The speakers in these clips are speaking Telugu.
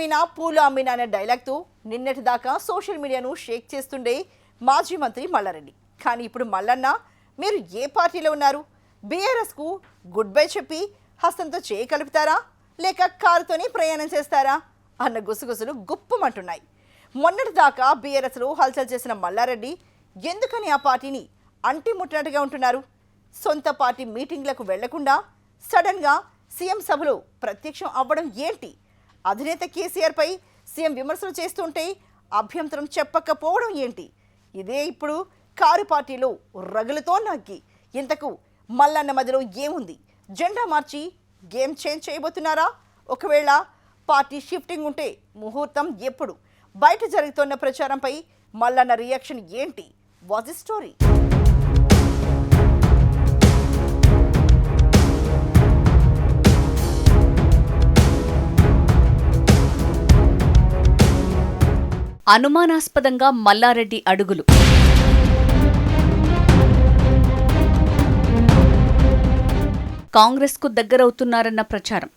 అమ్మినా పూలు అమ్మినా అనే డైలాగ్తో నిన్నటి దాకా సోషల్ మీడియాను షేక్ చేస్తుండే మాజీ మంత్రి మల్లారెడ్డి. కానీ ఇప్పుడు మల్లన్న మీరు ఏ పార్టీలో ఉన్నారు? బీఆర్ఎస్కు గుడ్ బై చెప్పి హస్తంతో చేయి కలుపుతారా లేక కారుతోనే ప్రయాణం చేస్తారా అన్న గుసగుసలు గుప్పమంటున్నాయి. మొన్నటి దాకా బీఆర్ఎస్లో హల్చల్ చేసిన మల్లారెడ్డి ఎందుకని ఆ పార్టీని అంటిముట్టినట్టుగా ఉంటున్నారు? సొంత పార్టీ మీటింగ్లకు వెళ్లకుండా సడన్గా సీఎం సభలో ప్రత్యక్షం అవ్వడం ఏంటి? అధినేత కేసీఆర్పై సీఎం విమర్శలు చేస్తుంటే అభ్యంతరం చెప్పకపోవడం ఏంటి? ఇదే ఇప్పుడు కారు పార్టీలో రగులుతో నగ్గి. ఇంతకు మల్లన్న మధ్యలో ఏముంది? జెండా మార్చి గేమ్ చేంజ్ చేయబోతున్నారా? ఒకవేళ పార్టీ షిఫ్టింగ్ ఉంటే ముహూర్తం ఎప్పుడు? బయట జరుగుతున్న ప్రచారంపై మల్లన్న రియాక్షన్ ఏంటి? What the story? అనుమానాస్పదంగా మల్లారెడ్డి అడుగులు. కాంగ్రెస్కు దగ్గరవుతున్నారన్న ప్రచారం.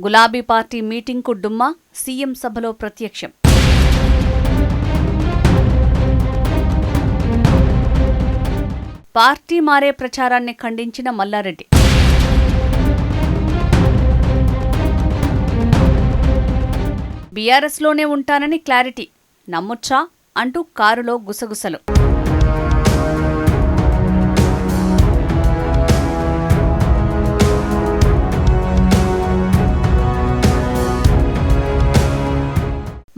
గులాబీ పార్టీ మీటింగ్కు డుమ్మా, సీఎం సభలో ప్రత్యక్షం. పార్టీ మారే ప్రచారాన్ని ఖండించిన మల్లారెడ్డి. బీఆర్ఎస్లోనే ఉంటానని క్లారిటీ, నమ్మొచ్చా అంటూ కారులో గుసగుసలు.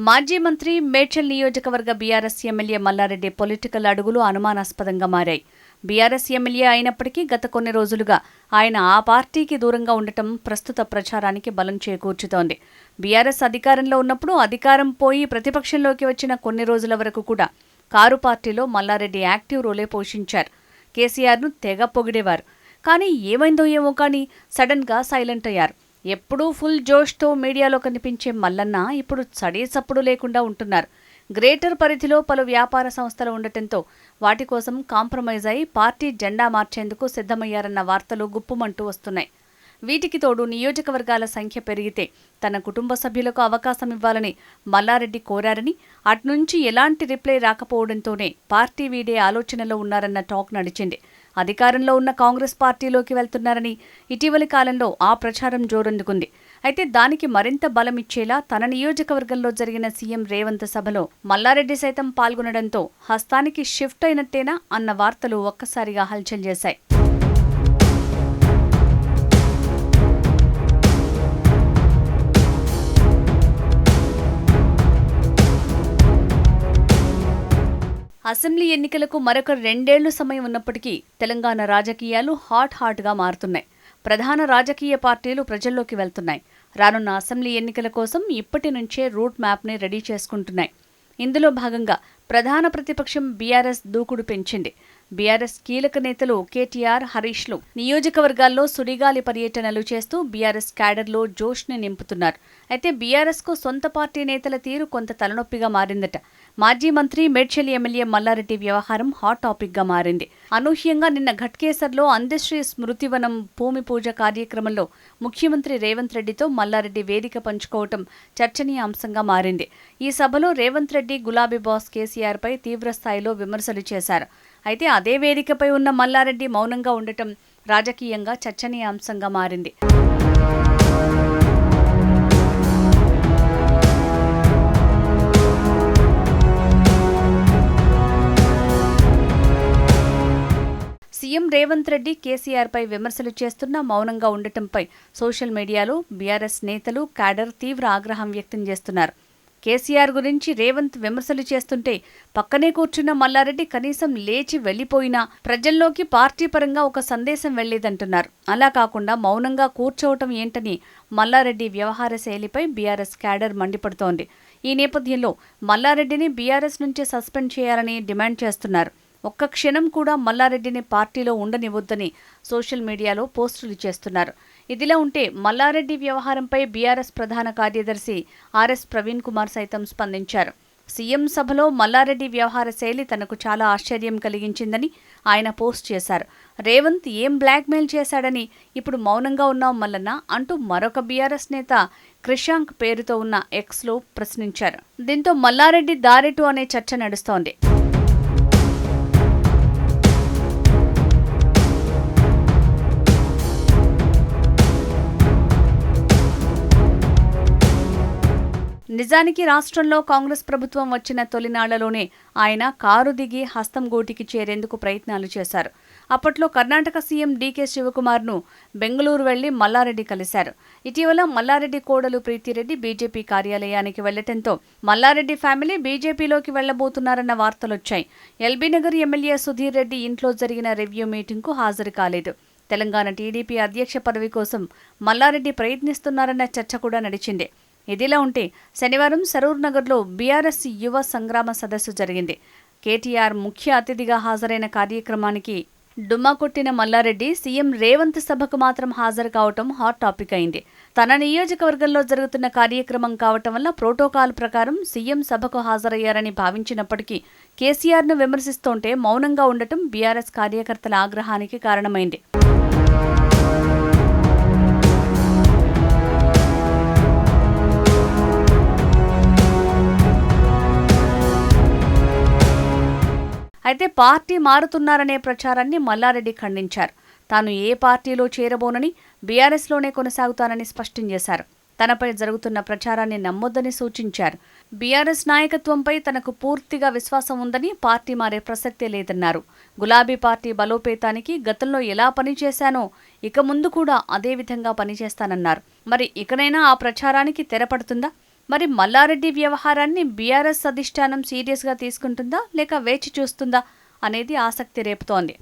మాజీ మంత్రి మేడ్చల్ నియోజకవర్గ బీఆర్ఎస్ ఎమ్మెల్యే మల్లారెడ్డి పొలిటికల్ అడుగులు అనుమానాస్పదంగా మారాయి. బీఆర్ఎస్ ఎమ్మెల్యే అయినప్పటికీ గత కొన్ని రోజులుగా ఆయన ఆ పార్టీకి దూరంగా ఉండటం ప్రస్తుత ప్రచారానికి బలం చేకూర్చుతోంది. బీఆర్ఎస్ అధికారంలో ఉన్నప్పుడు అధికారం పోయి ప్రతిపక్షంలోకి వచ్చిన కొన్ని రోజుల వరకు కూడా కారు పార్టీలో మల్లారెడ్డి యాక్టివ్ రోలే పోషించారు. కేసీఆర్ను తెగ పొగిడేవారు. కానీ ఏమైందో ఏమో కానీ సడన్గా సైలెంట్ అయ్యారు. ఎప్పుడూ ఫుల్ జోష్తో మీడియాలో కనిపించే మల్లన్న ఇప్పుడు సడేసప్పుడు లేకుండా ఉంటున్నారు. గ్రేటర్ పరిధిలో పలు వ్యాపార సంస్థలు ఉండటంతో వాటి కోసం కాంప్రమైజ్ అయి పార్టీ జెండా మార్చేందుకు సిద్ధమయ్యారన్న వార్తలు గుప్పుమంటూ వస్తున్నాయి. వీటికి తోడు నియోజకవర్గాల సంఖ్య పెరిగితే తన కుటుంబ సభ్యులకు అవకాశం ఇవ్వాలని మల్లారెడ్డి కోరారని, అట్నుంచి ఎలాంటి రిప్లై రాకపోవడంతోనే పార్టీ వీడే ఆలోచనలో ఉన్నారన్న టాక్ నడిచింది. అధికారంలో ఉన్న కాంగ్రెస్ పార్టీలోకి వెళ్తున్నారని ఇటీవలి కాలంలో ఆ ప్రచారం జోరందుకుంది. అయితే దానికి మరింత బలమిచ్చేలా తన నియోజకవర్గంలో జరిగిన సీఎం రేవంత్ సభలో మల్లారెడ్డి సైతం పాల్గొనడంతో హస్తానికి షిఫ్ట్ అయినట్టేనా అన్న వార్తలు ఒక్కసారిగా హల్చల్ చేశాయి. అసెంబ్లీ ఎన్నికలకు మరొక 2 ఏళ్లు సమయం ఉన్నప్పటికీ తెలంగాణ రాజకీయాలు హాట్గా మారుతున్నాయి. ప్రధాన రాజకీయ పార్టీలు ప్రజల్లోకి వెళ్తున్నాయి. రానున్న అసెంబ్లీ ఎన్నికల కోసం ఇప్పటి నుంచే రూట్ మ్యాప్ని రెడీ చేసుకుంటున్నాయి. ఇందులో భాగంగా ప్రధాన ప్రతిపక్షం బీఆర్ఎస్ దూకుడు పెంచింది. బీఆర్ఎస్ కీలక నేతలు కేటీఆర్, హరీష్లు నియోజకవర్గాల్లో సుడిగాలి పర్యటనలు చేస్తూ బీఆర్ఎస్ క్యాడర్లో జోష్ని నింపుతున్నారు. అయితే బీఆర్ఎస్కు సొంత పార్టీ నేతల తీరు కొంత తలనొప్పిగా మారిందట. మాజీ మంత్రి మేడ్చల్ ఎమ్మెల్యే మల్లారెడ్డి వ్యవహారం హాట్ టాపిక్గా మారింది. అనూహ్యంగా నిన్న ఘట్కేసర్లో అందశ్రీ స్మృతివనం భూమి పూజ కార్యక్రమంలో ముఖ్యమంత్రి రేవంత్ రెడ్డితో మల్లారెడ్డి వేదిక పంచుకోవటం చర్చనీయాంశంగా మారింది. ఈ సభలో రేవంత్ రెడ్డి గులాబీ బాస్ కేసీఆర్పై తీవ్రస్థాయిలో విమర్శలు చేశారు. అయితే అదే వేదికపై ఉన్న మల్లారెడ్డి మౌనంగా ఉండటం రాజకీయంగా చర్చనీయాంశంగా మారింది. సీఎం రేవంత్ రెడ్డి కేసీఆర్పై విమర్శలు చేస్తున్నా మౌనంగా ఉండటంపై సోషల్ మీడియాలో బీఆర్ఎస్ నేతలు, క్యాడర్ తీవ్ర ఆగ్రహం వ్యక్తం చేస్తున్నారు. కేసీఆర్ గురించి రేవంత్ విమర్శలు చేస్తుంటే పక్కనే కూర్చున్న మల్లారెడ్డి కనీసం లేచి వెళ్లిపోయినా ప్రజల్లోకి పార్టీ పరంగా ఒక సందేశం వెళ్లేదంటున్నారు. అలా కాకుండా మౌనంగా కూర్చోవటం ఏంటని మల్లారెడ్డి వ్యవహార శైలిపై బీఆర్ఎస్ క్యాడర్ మండిపడుతోంది. ఈ నేపథ్యంలో మల్లారెడ్డిని బీఆర్ఎస్ నుంచి సస్పెండ్ చేయాలని డిమాండ్ చేస్తున్నారు. ఒక్క క్షణం కూడా మల్లారెడ్డిని పార్టీలో ఉండనివ్వొద్దని సోషల్ మీడియాలో పోస్టులు చేస్తున్నారు. ఇదిలా ఉంటే మల్లారెడ్డి వ్యవహారంపై బీఆర్ఎస్ ప్రధాన కార్యదర్శి ఆర్ఎస్ ప్రవీణ్ కుమార్ సైతం స్పందించారు. సీఎం సభలో మల్లారెడ్డి వ్యవహార శైలి తనకు చాలా ఆశ్చర్యం కలిగించిందని ఆయన పోస్ట్ చేశారు. రేవంత్ ఏం బ్లాక్మెయిల్ చేశాడని ఇప్పుడు మౌనంగా ఉన్నాం మల్లన్న అంటూ మరొక బీఆర్ఎస్ నేత క్రిషాంక్ పేరుతో ఉన్న ఎక్స్లో ప్రశ్నించారు. దీంతో మల్లారెడ్డి దారెటు అనే చర్చ నడుస్తోంది. నిజానికి రాష్ట్రంలో కాంగ్రెస్ ప్రభుత్వం వచ్చిన తొలినాళ్లలోనే ఆయన కారు దిగి హస్తం గూటికి చేరేందుకు ప్రయత్నాలు చేశారు. అప్పట్లో కర్ణాటక సీఎం డీకే శివకుమార్ను బెంగళూరు వెళ్లి మల్లారెడ్డి కలిశారు. ఇటీవల మల్లారెడ్డి కోడలు ప్రీతిరెడ్డి బీజేపీ కార్యాలయానికి వెళ్లటంతో మల్లారెడ్డి ఫ్యామిలీ బీజేపీలోకి వెళ్లబోతున్నారన్న వార్తలొచ్చాయి. ఎల్బీనగర్ ఎమ్మెల్యే సుధీర్ రెడ్డి ఇంట్లో జరిగిన రివ్యూ మీటింగ్కు హాజరు కాలేదు. తెలంగాణ టీడీపీ అధ్యక్ష పదవి కోసం మల్లారెడ్డి ప్రయత్నిస్తున్నారన్న చర్చ కూడా నడిచింది. ఇదిలా ఉంటే శనివారం సరూర్ నగర్లో బీఆర్ఎస్ యువ సంగ్రామ సదస్సు జరిగింది. కేటీఆర్ ముఖ్య అతిథిగా హాజరైన కార్యక్రమానికి డుమ్మా కొట్టిన మల్లారెడ్డి సీఎం రేవంత్ సభకు మాత్రం హాజరు కావటం హాట్ టాపిక్ అయింది. తన నియోజకవర్గంలో జరుగుతున్న కార్యక్రమం కావటం వల్ల ప్రోటోకాల్ ప్రకారం సీఎం సభకు హాజరయ్యారని భావించినప్పటికీ కేసీఆర్ను విమర్శిస్తుంటే మౌనంగా ఉండటం బీఆర్ఎస్ కార్యకర్తల ఆగ్రహానికి కారణమైంది. అయితే పార్టీ మారుతున్నారనే ప్రచారాన్ని మల్లారెడ్డి ఖండించారు. తాను ఏ పార్టీలో చేరబోనని బీఆర్ఎస్లోనే కొనసాగుతానని స్పష్టం చేశారు. తనపై జరుగుతున్న ప్రచారాన్ని నమ్మొద్దని సూచించారు. బీఆర్ఎస్ నాయకత్వంపై తనకు పూర్తిగా విశ్వాసం ఉందని, పార్టీ మారే ప్రసక్తే లేదన్నారు. గులాబీ పార్టీ బలోపేతానికి గతంలో ఎలా పనిచేశానో ఇక ముందు కూడా అదే విధంగా పనిచేస్తానన్నారు. మరి ఇకనైనా ఆ ప్రచారానికి తెరపడుతుందా? మరి మల్లారెడ్డి వ్యవహారాన్ని బీఆర్ఎస్ అధిష్టానం సీరియస్గా తీసుకుంటుందా లేక వేచి చూస్తుందా అనేది ఆసక్తి రేపుతోంది.